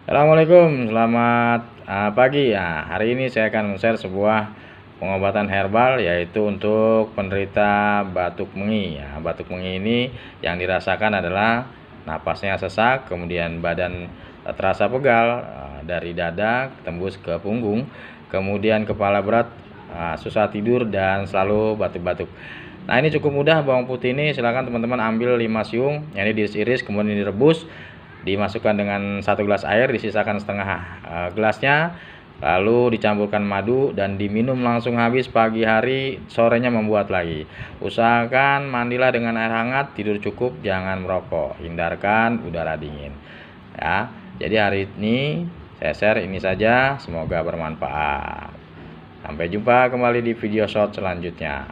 Assalamualaikum, selamat pagi. Nah, hari ini saya akan men-share sebuah pengobatan herbal yaitu untuk penderita batuk mengi. Ya, batuk mengi ini yang dirasakan adalah napasnya sesak, kemudian badan terasa pegal dari dada tembus ke punggung, kemudian kepala berat, susah tidur dan selalu batuk-batuk. Nah, ini cukup mudah. Bawang putih ini silakan teman-teman ambil 5 siung, ini diiris-iris kemudian direbus, dimasukkan dengan 1 gelas air, disisakan setengah gelasnya, lalu dicampurkan madu dan diminum langsung habis pagi hari, sorenya membuat lagi. Usahakan mandilah dengan air hangat, tidur cukup, jangan merokok, hindarkan udara dingin. Ya, jadi hari ini saya share ini saja, semoga bermanfaat. Sampai jumpa kembali di video short selanjutnya.